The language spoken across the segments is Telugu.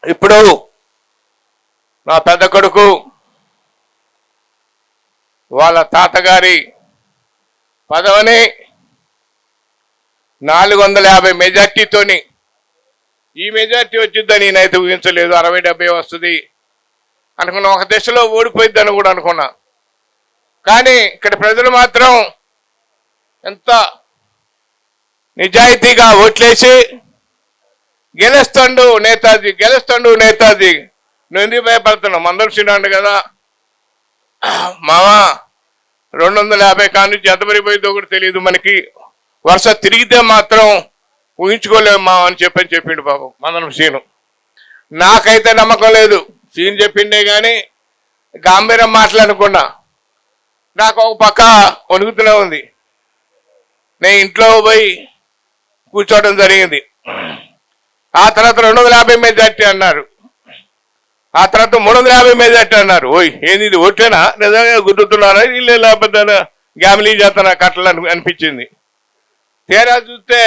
ఇప్పుడు నా పెద్ద కొడుకు వాళ్ళ తాతగారి పదవిని 450 మెజార్టీతోని, ఈ మెజార్టీ వచ్చిద్దని నేనైతే ఊహించలేదు. 60-70 వస్తుంది అనుకున్నా. ఒక దశలో ఓడిపోయిద్దని కూడా అనుకున్నా. కానీ ఇక్కడ ప్రజలు మాత్రం ఎంత నిజాయితీగా ఓట్లేసి గెలుస్తాడు నేతాజీ, గెలుస్తాడు నేతాజీ, నువ్వు ఎందుకు భయపడుతున్నావు, మందర్శినాడు కదా మావా, 250 కానుంచి ఎంత మరిపోయిందో కూడా తెలియదు మనకి, వరుస తిరిగితే మాత్రం ఊహించుకోలేము మా అని చెప్పిండు బాబు మందరం సీను. నాకైతే నమ్మకం లేదు, సీన్ చెప్పిండే కానీ గాంభీర్యం మాట్లాడనుకున్నా. నాకు ఒక పక్క వణుకుతూనే ఉంది. నేను ఇంట్లో పోయి కూర్చోవడం జరిగింది. ఆ తర్వాత 250 మెజార్టీ అన్నారు, ఆ తర్వాత 350 మెజార్టీ అన్నారు. ఓయ్ ఏంది ఇది ఓట్లేనా, నిజంగా గుర్తున్నారా, ఇల్లే లేకపోతే గ్యామ్లీ చేతనా కట్టాలని అనిపించింది. తీరా చూస్తే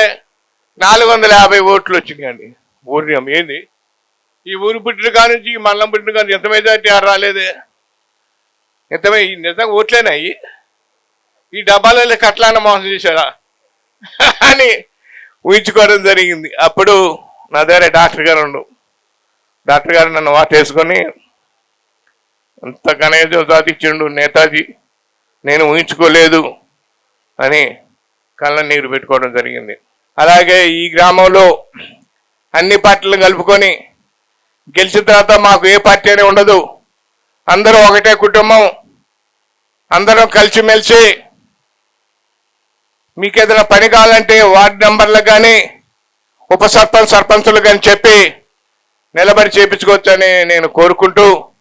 450 ఓట్లు వచ్చినాయండి. ఊరియం ఏంది, ఈ ఊరు పుట్టిన కానుంచి ఈ మల్లం పుట్టిన కానీ ఎంత మెజార్టీ రాలేదే, ఎంతమే నిజంగా ఓట్లేనా, ఈ డబ్బాలలో కట్టాలని మోసం చేశారా అని ఊహించుకోవడం జరిగింది. అప్పుడు నా దగ్గర డాక్టర్ గారు నన్ను వాటేసుకొని అంత గణేశం సాధించిండు నేతాజీ, నేను ఊహించుకోలేదు అని కళ్ళ నీరు పెట్టుకోవడం జరిగింది. అలాగే ఈ గ్రామంలో అన్ని పార్టీలు కలుపుకొని గెలిచిన తర్వాత మాకు ఏ పార్టీ అని ఉండదు, అందరూ ఒకటే కుటుంబం, అందరం కలిసిమెలిసి మీకు ఏదైనా పని కావాలంటే వార్డు మెంబర్లకు కానీ ఉప సర్పంచులు కానీ చెప్పి నిలబడి చేయించుకోవచ్చని నేను కోరుకుంటూ